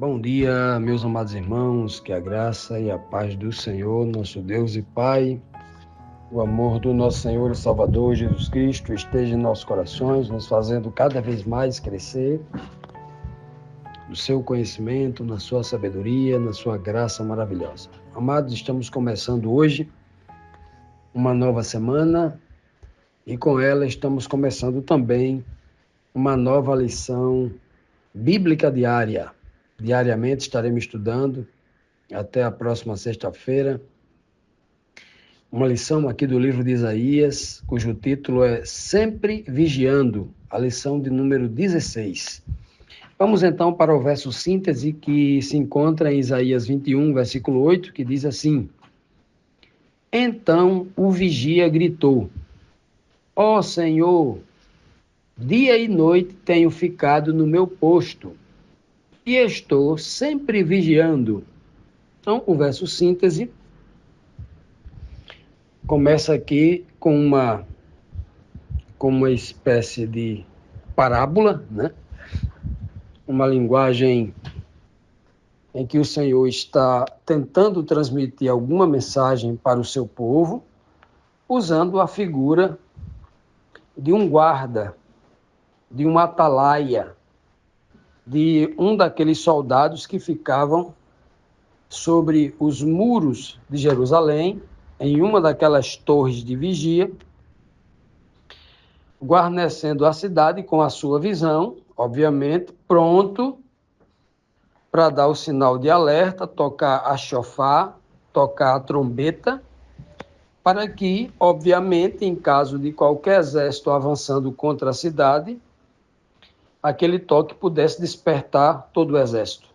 Bom dia, meus amados irmãos, que a graça e a paz do Senhor, nosso Deus e Pai, o amor do nosso Senhor e Salvador Jesus Cristo esteja em nossos corações, nos fazendo cada vez mais crescer no seu conhecimento, na sua sabedoria, na sua graça maravilhosa. Amados, estamos começando hoje uma nova semana e com ela estamos começando também uma nova lição bíblica diária. Diariamente estaremos estudando até a próxima sexta-feira uma lição aqui do livro de Isaías, cujo título é Sempre Vigiando, a lição de número 16. Vamos então para o verso síntese que se encontra em Isaías 21, versículo 8, que diz assim: Então o vigia gritou: Ó Senhor, dia e noite tenho ficado no meu posto e estou sempre vigiando. Então, o verso síntese começa aqui com uma espécie de parábola, né? Uma linguagem em que o Senhor está tentando transmitir alguma mensagem para o seu povo, usando a figura de um guarda, de um atalaia, de um daqueles soldados que ficavam sobre os muros de Jerusalém, em uma daquelas torres de vigia, guarnecendo a cidade com a sua visão, obviamente, pronto para dar o sinal de alerta, tocar a chofar, tocar a trombeta, para que, obviamente, em caso de qualquer exército avançando contra a cidade, aquele toque pudesse despertar todo o exército,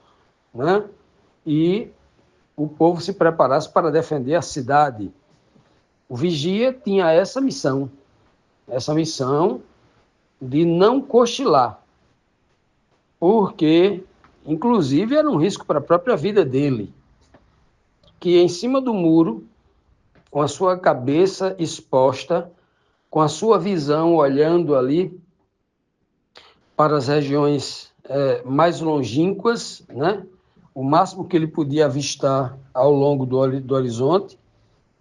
né? E o povo se preparasse para defender a cidade. O vigia tinha essa missão de não cochilar, porque, inclusive, era um risco para a própria vida dele, que em cima do muro, com a sua cabeça exposta, com a sua visão olhando ali para as regiões mais longínquas, né? O máximo que ele podia avistar ao longo do horizonte,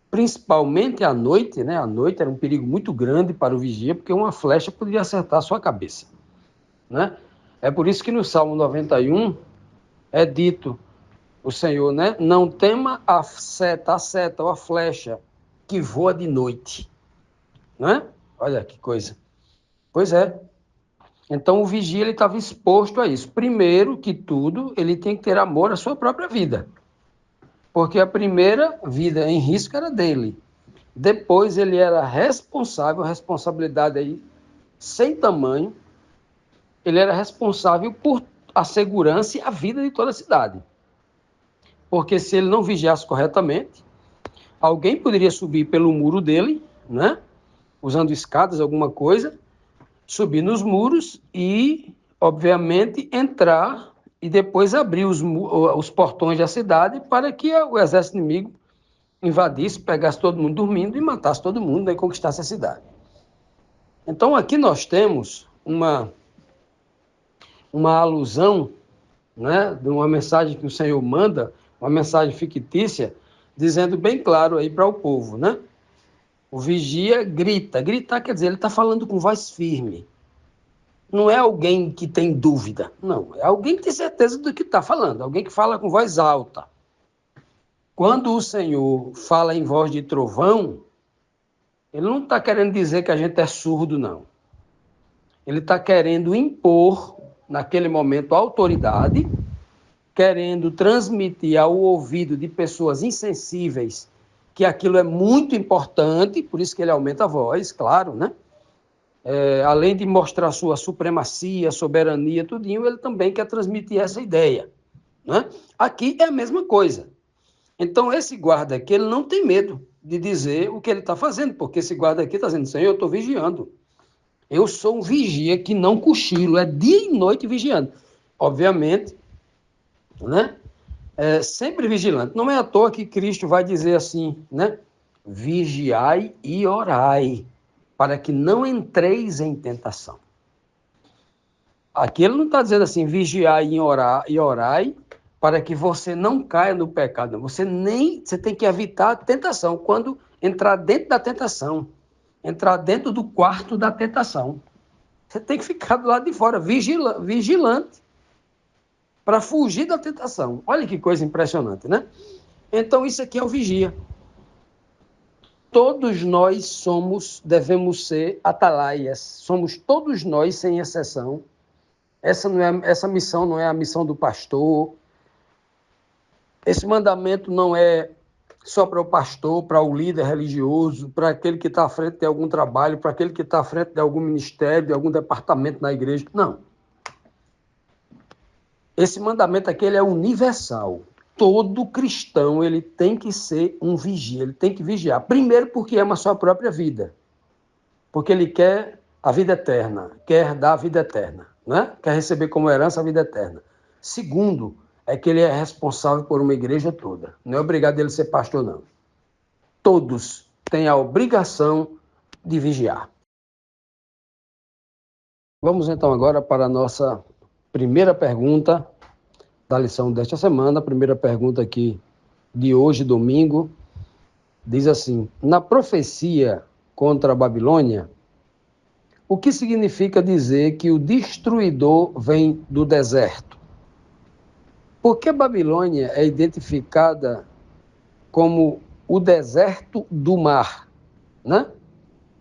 principalmente à noite, né? À noite era um perigo muito grande para o vigia, porque uma flecha poderia acertar a sua cabeça, né? É por isso que no Salmo 91 é dito, o Senhor, né? Não tema a seta ou a flecha que voa de noite, né? Olha que coisa. Pois é. Então o vigia ele estava exposto a isso. Primeiro que tudo, ele tem que ter amor à sua própria vida, porque a primeira vida em risco era dele. Depois ele era responsável, responsabilidade aí sem tamanho, ele era responsável por a segurança e a vida de toda a cidade. Porque se ele não vigiasse corretamente, alguém poderia subir pelo muro dele, né? Usando escadas, alguma coisa, subir nos muros e, obviamente, entrar e depois abrir os portões da cidade para que o exército inimigo invadisse, pegasse todo mundo dormindo e matasse todo mundo e conquistasse a cidade. Então, aqui nós temos uma alusão, né, de uma mensagem que o Senhor manda, uma mensagem fictícia, dizendo bem claro aí para o povo, né? O vigia grita. Gritar quer dizer, ele está falando com voz firme. Não é alguém que tem dúvida, não. É alguém que tem certeza do que está falando, alguém que fala com voz alta. Quando o Senhor fala em voz de trovão, ele não está querendo dizer que a gente é surdo, não. Ele está querendo impor, naquele momento, a autoridade, querendo transmitir ao ouvido de pessoas insensíveis que aquilo é muito importante, por isso que ele aumenta a voz, claro, né? Além de mostrar sua supremacia, soberania, tudinho, ele também quer transmitir essa ideia, né? Aqui é a mesma coisa. Então, esse guarda aqui, ele não tem medo de dizer o que ele está fazendo, porque esse guarda aqui está dizendo, Senhor, eu estou vigiando. Eu sou um vigia que não cochilo, é dia e noite vigiando. Obviamente, né? Sempre vigilante. Não é à toa que Cristo vai dizer assim, né? Vigiai e orai, para que não entreis em tentação. Aqui ele não está dizendo assim, vigiar e orai para que você não caia no pecado. Você tem que evitar a tentação. Quando entrar dentro da tentação, entrar dentro do quarto da tentação, você tem que ficar do lado de fora, vigilante, para fugir da tentação. Olha que coisa impressionante, né? Então, isso aqui é o vigia. Todos nós devemos ser atalaias. Somos todos nós, sem exceção. Essa missão não é a missão do pastor. Esse mandamento não é só para o pastor, para o líder religioso, para aquele que está à frente de algum trabalho, para aquele que está à frente de algum ministério, de algum departamento na igreja. Não. Esse mandamento aqui ele é universal. Todo cristão ele tem que ser um vigia, ele tem que vigiar. Primeiro porque ama a sua própria vida, porque ele quer a vida eterna, quer dar a vida eterna, né? Quer receber como herança a vida eterna. Segundo, é que ele é responsável por uma igreja toda. Não é obrigado ele ser pastor, não. Todos têm a obrigação de vigiar. Vamos então agora para a nossa primeira pergunta da lição desta semana. A primeira pergunta aqui de hoje, domingo, diz assim: na profecia contra a Babilônia, o que significa dizer que o destruidor vem do deserto? Por que Babilônia é identificada como o deserto do mar, né?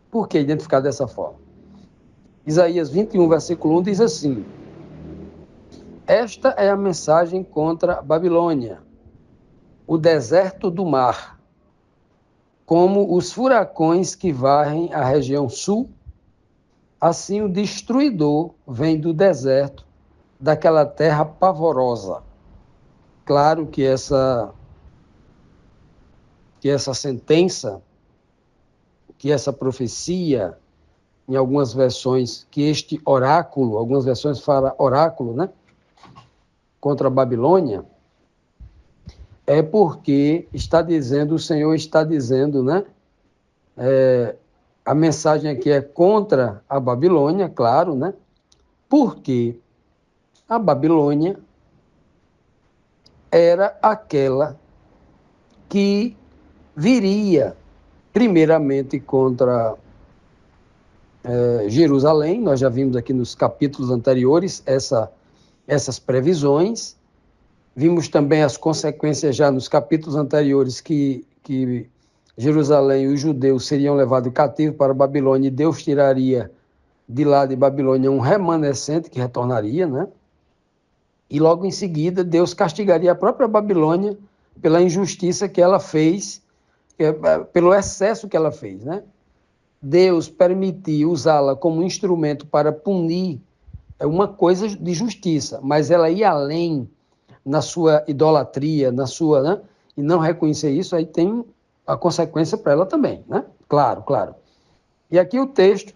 Por que identificada dessa forma? Isaías 21, versículo 1 diz assim: esta é a mensagem contra Babilônia, o deserto do mar, como os furacões que varrem a região sul, assim o destruidor vem do deserto, daquela terra pavorosa. Claro que essa sentença, que essa profecia, em algumas versões, que este oráculo, algumas versões falam oráculo, né? Contra a Babilônia, é porque o Senhor está dizendo, né? A mensagem aqui é contra a Babilônia, claro, né? Porque a Babilônia era aquela que viria primeiramente contra Jerusalém. Nós já vimos aqui nos capítulos anteriores essas previsões. Vimos também as consequências já nos capítulos anteriores que Jerusalém e os judeus seriam levados cativo para a Babilônia e Deus tiraria de lá de Babilônia um remanescente que retornaria, né? E logo em seguida Deus castigaria a própria Babilônia pela injustiça que ela fez, pelo excesso que ela fez, né? Deus permitiu usá-la como instrumento para punir uma coisa de justiça, mas ela ia além na sua idolatria, né? E não reconhecer isso, aí tem a consequência para ela também, né? Claro, claro. E aqui o texto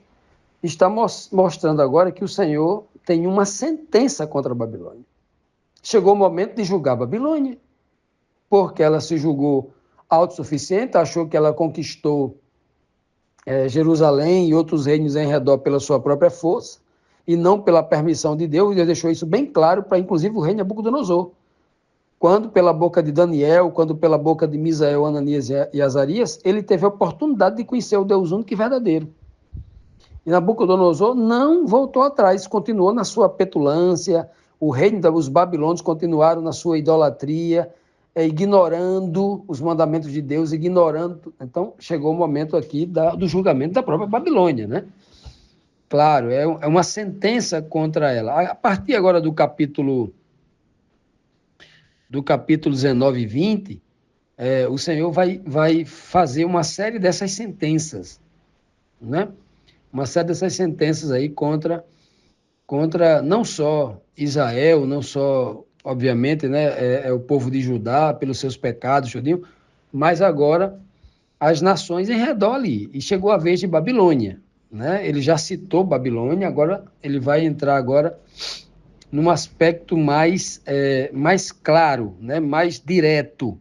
está mostrando agora que o Senhor tem uma sentença contra a Babilônia. Chegou o momento de julgar a Babilônia, porque ela se julgou autossuficiente, achou que ela conquistou Jerusalém e outros reinos em redor pela sua própria força, e não pela permissão de Deus. Deus deixou isso bem claro para, inclusive, o rei Nabucodonosor. Quando pela boca de Daniel, quando pela boca de Misael, Ananias e Azarias, ele teve a oportunidade de conhecer o Deus único e verdadeiro. E Nabucodonosor não voltou atrás, continuou na sua petulância, o reino dos babilônios continuaram na sua idolatria, ignorando os mandamentos de Deus, ignorando. Então, chegou o momento aqui do julgamento da própria Babilônia, né? Claro, é uma sentença contra ela. A partir agora do capítulo 19 e 20, o Senhor vai fazer uma série dessas sentenças, né? Uma série dessas sentenças aí contra não só Israel, não só, obviamente, né, o povo de Judá pelos seus pecados, tudinho, mas agora as nações em redor ali. E chegou a vez de Babilônia, né? Ele já citou Babilônia, agora ele vai entrar agora num aspecto mais claro, né, mais direto.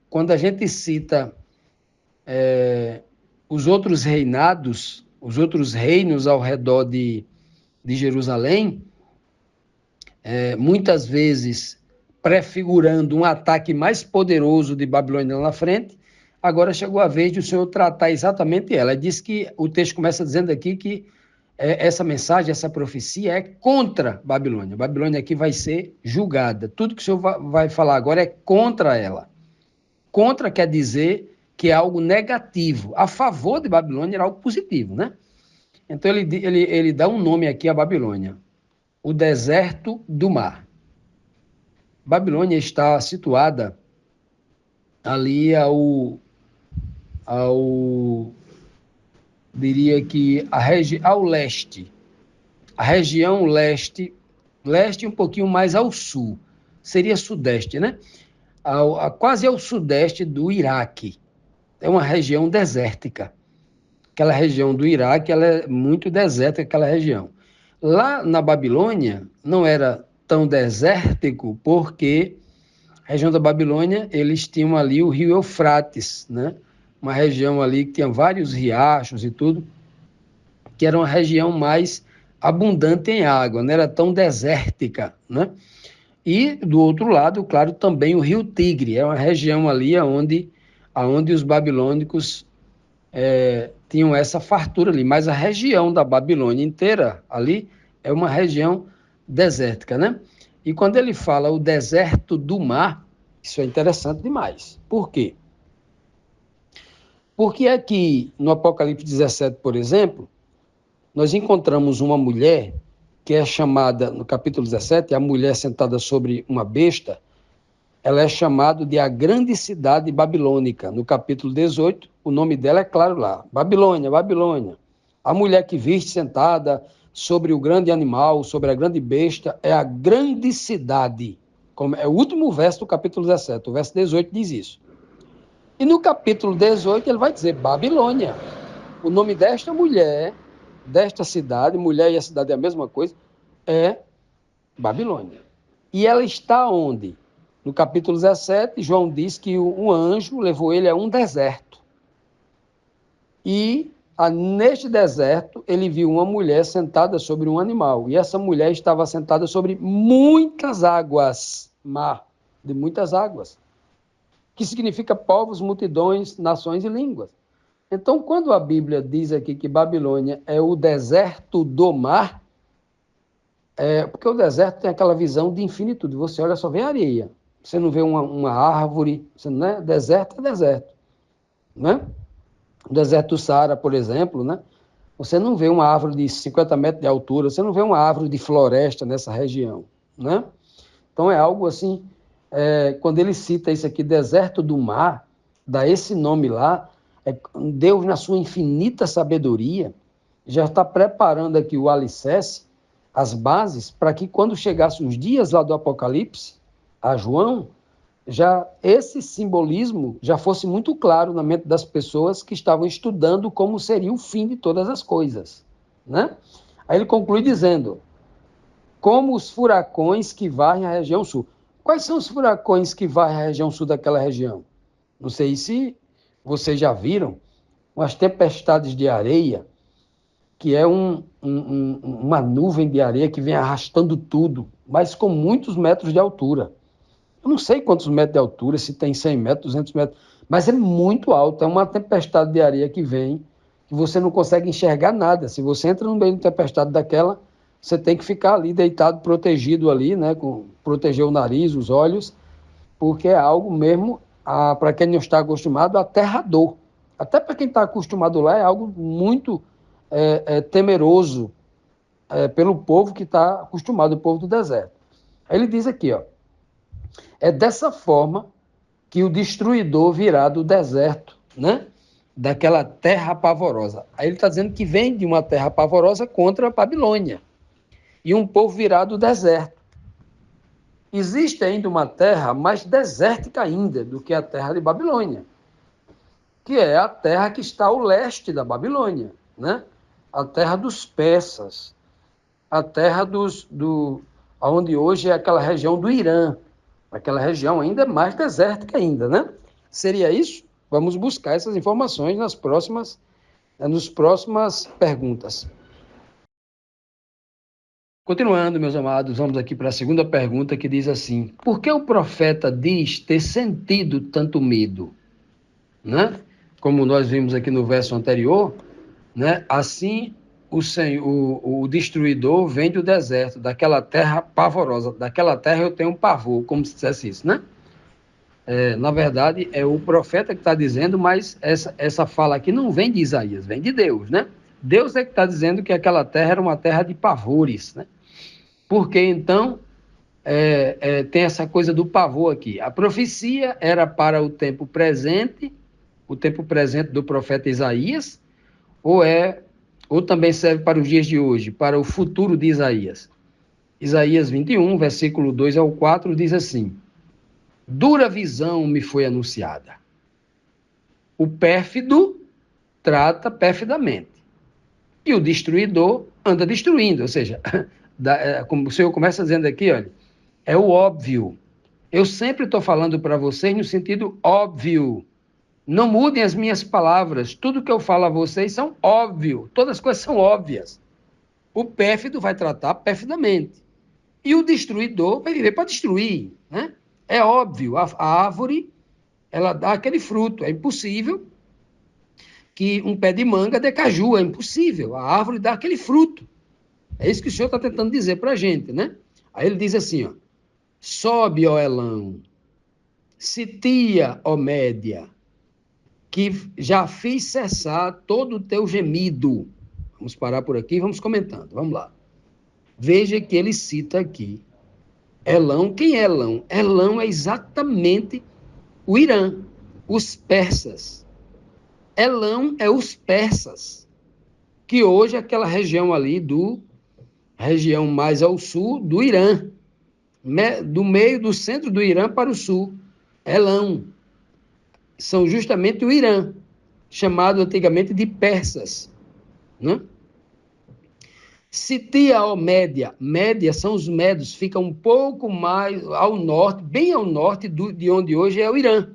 Quando a gente cita os outros reinados, os outros reinos ao redor de Jerusalém, muitas vezes prefigurando um ataque mais poderoso de Babilônia lá na frente. Agora chegou a vez de o Senhor tratar exatamente ela. Diz que o texto começa dizendo aqui que essa mensagem, essa profecia é contra Babilônia. Babilônia aqui vai ser julgada. Tudo que o Senhor vai falar agora é contra ela. Contra quer dizer que é algo negativo. A favor de Babilônia era algo positivo, né? Então ele dá um nome aqui a Babilônia: o deserto do mar. Babilônia está situada ali diria que ao leste, a região leste um pouquinho mais ao sul, seria sudeste, né? Quase ao sudeste do Iraque. É uma região desértica. Aquela região do Iraque, ela é muito desértica, aquela região. Lá na Babilônia, não era tão desértico, porque a região da Babilônia, eles tinham ali o rio Eufrates, né? Uma região ali que tinha vários riachos e tudo, que era uma região mais abundante em água, não era tão desértica, né? E, do outro lado, claro, também o rio Tigre, é uma região ali onde os babilônicos tinham essa fartura ali, mas a região da Babilônia inteira ali é uma região desértica, né? E quando ele fala o deserto do mar, isso é interessante demais. Por quê? Porque aqui no Apocalipse 17, por exemplo, nós encontramos uma mulher que é chamada, no capítulo 17, a mulher sentada sobre uma besta, ela é chamada de a grande cidade babilônica. No capítulo 18, o nome dela é claro lá, Babilônia, Babilônia. A mulher que viste sentada sobre o grande animal, sobre a grande besta, é a grande cidade. É o último verso do capítulo 17, o verso 18 diz isso. E no capítulo 18 ele vai dizer Babilônia. O nome desta mulher, desta cidade, mulher e a cidade é a mesma coisa, é Babilônia. E ela está onde? No capítulo 17, João diz que um anjo levou ele a um deserto. E neste deserto, ele viu uma mulher sentada sobre um animal. E essa mulher estava sentada sobre muitas águas, mar de muitas águas, que significa povos, multidões, nações e línguas. Então, quando a Bíblia diz aqui que Babilônia é o deserto do mar, porque o deserto tem aquela visão de infinitude. Você olha, só vê areia. Você não vê uma árvore. Você, né? Deserto é deserto. Né? O deserto do Saara, por exemplo, né? Você não vê uma árvore de 50 metros de altura. Você não vê uma árvore de floresta nessa região. Né? Então, é algo assim... quando ele cita isso aqui, deserto do mar, dá esse nome lá, Deus, na sua infinita sabedoria, já está preparando aqui o alicerce, as bases, para que quando chegasse os dias lá do Apocalipse, a João, já esse simbolismo já fosse muito claro na mente das pessoas que estavam estudando como seria o fim de todas as coisas. Né? Aí ele conclui dizendo, como os furacões que varrem a região sul. Quais são os furacões que varrem a região sul daquela região? Não sei se vocês já viram umas tempestades de areia, que é uma nuvem de areia que vem arrastando tudo, mas com muitos metros de altura. Eu não sei quantos metros de altura, se tem 100 metros, 200 metros, mas é muito alto. É uma tempestade de areia que vem, que você não consegue enxergar nada. Se você entra no meio de uma tempestade daquela, você tem que ficar ali deitado, protegido ali, né, proteger o nariz, os olhos, porque é algo mesmo, para quem não está acostumado, aterrador. Até para quem está acostumado lá, é algo muito temeroso pelo povo que está acostumado, o povo do deserto. Aí ele diz aqui, ó, é dessa forma que o destruidor virá do deserto, né? Daquela terra pavorosa. Aí ele está dizendo que vem de uma terra pavorosa contra a Babilônia. E um povo virá do deserto. Existe ainda uma terra mais desértica ainda do que a terra de Babilônia, que é a terra que está ao leste da Babilônia, né? A terra dos persas, a terra onde hoje é aquela região do Irã, aquela região ainda mais desértica ainda, né? Seria isso? Vamos buscar essas informações nas próximas perguntas. Continuando, meus amados, vamos aqui para a segunda pergunta que diz assim: por que o profeta diz ter sentido tanto medo? Né? Como nós vimos aqui no verso anterior, né? Assim o destruidor vem do deserto, daquela terra pavorosa, daquela terra eu tenho um pavor, como se dissesse isso, né? Na verdade, é o profeta que está dizendo, mas essa fala aqui não vem de Isaías, vem de Deus, né? Deus é que está dizendo que aquela terra era uma terra de pavores, né? Porque então tem essa coisa do pavor aqui. A profecia era para o tempo presente do profeta Isaías, ou também serve para os dias de hoje, para o futuro de Isaías. Isaías 21, versículo 2 ao 4, diz assim: dura visão me foi anunciada. O pérfido trata perfidamente. E o destruidor anda destruindo. Ou seja, como o Senhor começa dizendo aqui, olha, é o óbvio. Eu sempre estou falando para vocês no sentido óbvio. Não mudem as minhas palavras. Tudo que eu falo a vocês são óbvio. Todas as coisas são óbvias. O pérfido vai tratar perfidamente. E o destruidor vai viver para destruir, né? É óbvio, a árvore, ela dá aquele fruto. É impossível que um pé de manga dê caju, é impossível. A árvore dá aquele fruto. É isso que o Senhor está tentando dizer para a gente, né? Aí ele diz assim, ó: sobe, ó Elão, sitia, ó Média, que já fiz cessar todo o teu gemido. Vamos parar por aqui e vamos comentando. Vamos lá. Veja que ele cita aqui Elão. Quem é Elão? Elão é exatamente o Irã, os persas. Elão é os persas, que hoje é aquela região ali região mais ao sul do Irã, do meio do centro do Irã para o sul. Elão são justamente o Irã, chamado antigamente de persas, né? Sitia, ó Média. Média são os medos, fica um pouco mais ao norte, bem ao norte de onde hoje é o Irã.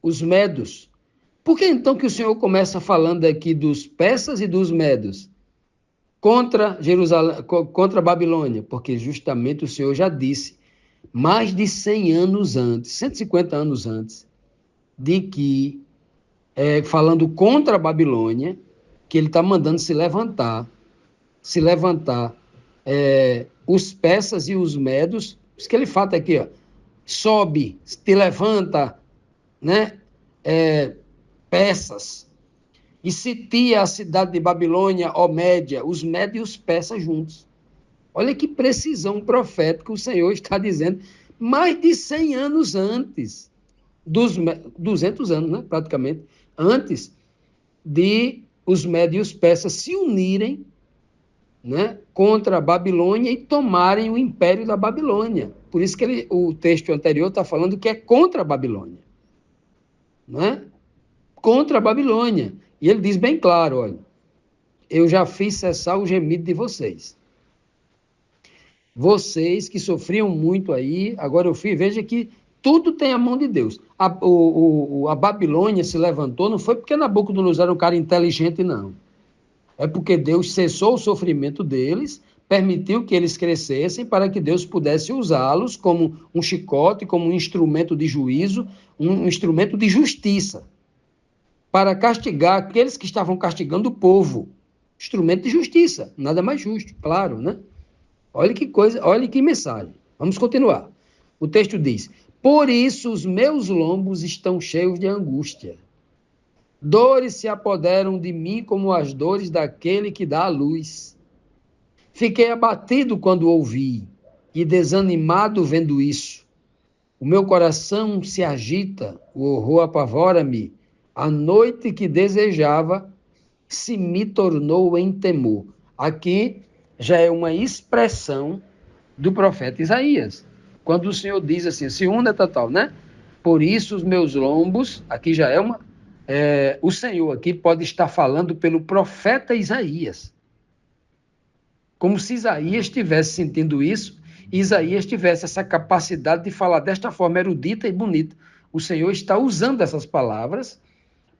Os medos. Por que então que o Senhor começa falando aqui dos persas e dos medos contra Jerusalém, contra a Babilônia? Porque justamente o Senhor já disse, mais de 100 anos antes, 150 anos antes, de que, falando contra a Babilônia, que ele está mandando se levantar os persas e os medos, isso que ele fala aqui, ó, sobe, te levanta, né? Persas, e sitia a cidade de Babilônia, ó Média, os médios e os persas juntos. Olha que precisão profética o Senhor está dizendo, mais de 100 anos antes, 200 anos, né, praticamente, antes de os médios e os persas se unirem, né, contra a Babilônia e tomarem o império da Babilônia. Por isso que o texto anterior está falando que é contra a Babilônia. Né? Contra a Babilônia. E ele diz bem claro, olha, eu já fiz cessar o gemido de vocês. Vocês que sofriam muito aí, agora eu fiz, veja que tudo tem a mão de Deus. A Babilônia se levantou, não foi porque Nabucodonosor era um cara inteligente, não. É porque Deus cessou o sofrimento deles, permitiu que eles crescessem para que Deus pudesse usá-los como um chicote, como um instrumento de juízo, um instrumento de justiça, para castigar aqueles que estavam castigando o povo. Instrumento de justiça, nada mais justo, claro, né? Olha que coisa, olha que mensagem. Vamos continuar. O texto diz: por isso os meus lombos estão cheios de angústia. Dores se apoderam de mim como as dores daquele que dá a luz. Fiquei abatido quando ouvi e desanimado vendo isso. O meu coração se agita, o horror apavora-me. A noite que desejava se me tornou em temor. Aqui já é uma expressão do profeta Isaías. Quando o Senhor diz assim, segunda total, né? Por isso os meus lombos, aqui já é uma... o Senhor aqui pode estar falando pelo profeta Isaías. Como se Isaías estivesse sentindo isso, e Isaías tivesse essa capacidade de falar desta forma erudita e bonita. O Senhor está usando essas palavras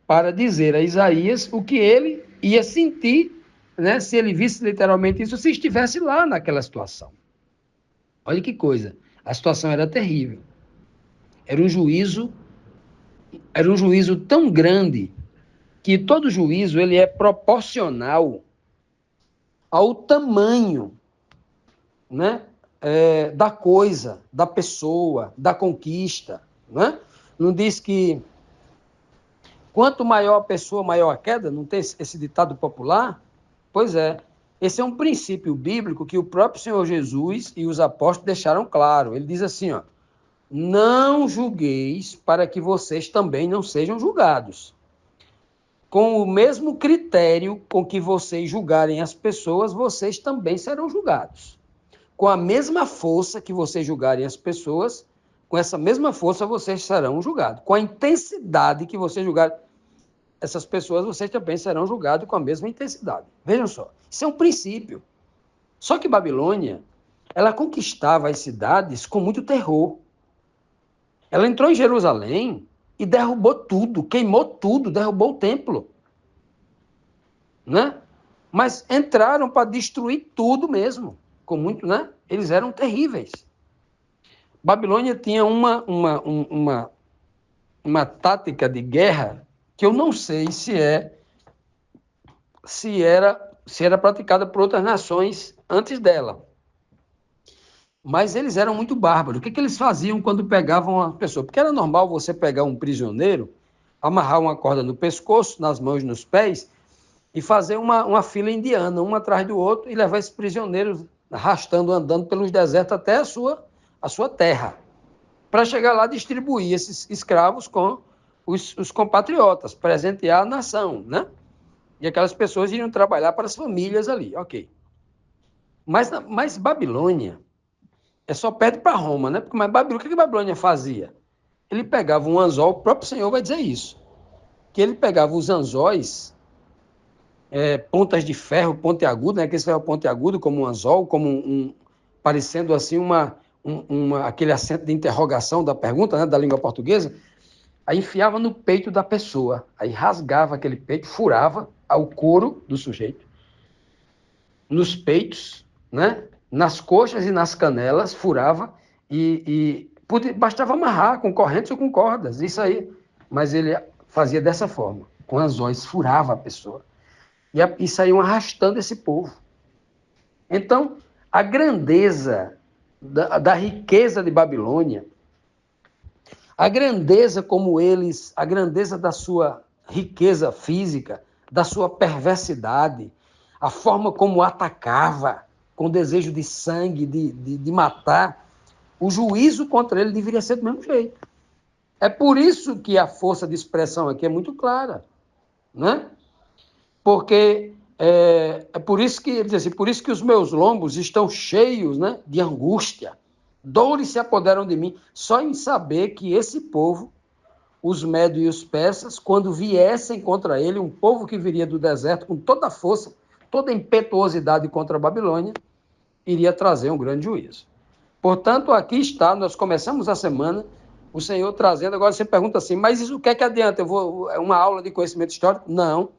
para dizer a Isaías o que ele ia sentir né, se ele visse literalmente isso, se estivesse lá naquela situação. Olha que coisa, a situação era terrível. Era um juízo tão grande que todo juízo ele é proporcional ao tamanho, né, da coisa, da pessoa, da conquista. Né? Não diz que quanto maior a pessoa, maior a queda? Não tem esse ditado popular? Pois é. Esse é um princípio bíblico que o próprio Senhor Jesus e os apóstolos deixaram claro. Ele diz assim, ó, não julgueis para que vocês também não sejam julgados. Com o mesmo critério com que vocês julgarem as pessoas, vocês também serão julgados. Com a mesma força que vocês julgarem as pessoas, com essa mesma força vocês serão julgados. Com a intensidade que vocês julgarem essas pessoas, vocês também serão julgados com a mesma intensidade. Vejam só, isso é um princípio. Só que Babilônia, ela conquistava as cidades com muito terror. Ela entrou em Jerusalém e derrubou tudo, queimou tudo, derrubou o templo. Né? Mas entraram para destruir tudo mesmo. Com muito, né? Eles eram terríveis. Babilônia tinha uma tática de guerra que eu não sei se era praticada por outras nações antes dela. Mas eles eram muito bárbaros. O que eles faziam quando pegavam uma pessoa? Porque era normal você pegar um prisioneiro, amarrar uma corda no pescoço, nas mãos e nos pés, e fazer uma fila indiana, um atrás do outro, e levar esses prisioneiros arrastando, andando pelos desertos até a sua terra, para chegar lá e distribuir esses escravos com os compatriotas, presentear a nação, né? E aquelas pessoas iriam trabalhar para as famílias ali, ok. Mas Babilônia só pede para Roma, né? Porque o que Babilônia fazia? Ele pegava um anzol, o próprio Senhor vai dizer isso, que ele pegava os anzóis, pontas de ferro pontiagudo, né? Aquele ferro pontiagudo, como um anzol, como parecendo assim aquele acento de interrogação da pergunta, né? Da língua portuguesa, aí enfiava no peito da pessoa, aí rasgava aquele peito, furava o couro do sujeito, nos peitos, né? Nas coxas e nas canelas, furava bastava amarrar com correntes ou com cordas, isso aí. Mas ele fazia dessa forma, com anzóis, furava a pessoa. E saíam arrastando esse povo. Então, a grandeza da riqueza de Babilônia, a grandeza a grandeza da sua riqueza física, da sua perversidade, a forma como atacava, com desejo de sangue, de matar, o juízo contra ele deveria ser do mesmo jeito. É por isso que a força de expressão aqui é muito clara, né? Porque por isso que ele diz assim, por isso que os meus lombos estão cheios, né, de angústia. Dores se apoderam de mim, só em saber que esse povo, os médios e os persas, quando viessem contra ele, um povo que viria do deserto com toda a força, toda a impetuosidade contra a Babilônia, iria trazer um grande juízo. Portanto, aqui está, nós começamos a semana, o Senhor trazendo, agora você pergunta assim, mas isso o que é que adianta? É uma aula de conhecimento histórico? Não.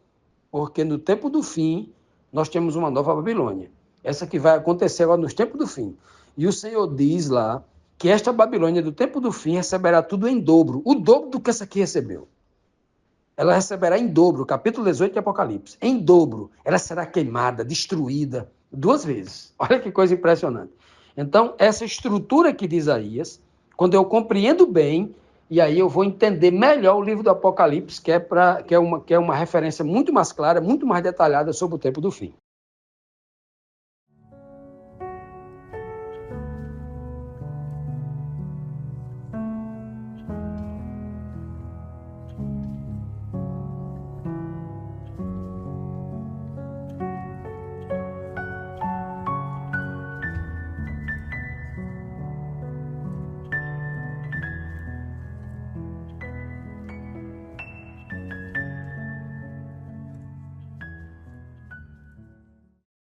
Porque no tempo do fim, nós temos uma nova Babilônia. Essa que vai acontecer agora nos tempos do fim. E o Senhor diz lá que esta Babilônia do tempo do fim receberá tudo em dobro. O dobro do que essa aqui recebeu. Ela receberá em dobro, capítulo 18 de Apocalipse. Em dobro. Ela será queimada, destruída 2 vezes. Olha que coisa impressionante. Então, essa estrutura aqui de Isaías, quando eu compreendo bem, e aí eu vou entender melhor o livro do Apocalipse, que é uma referência muito mais clara, muito mais detalhada sobre o tempo do fim.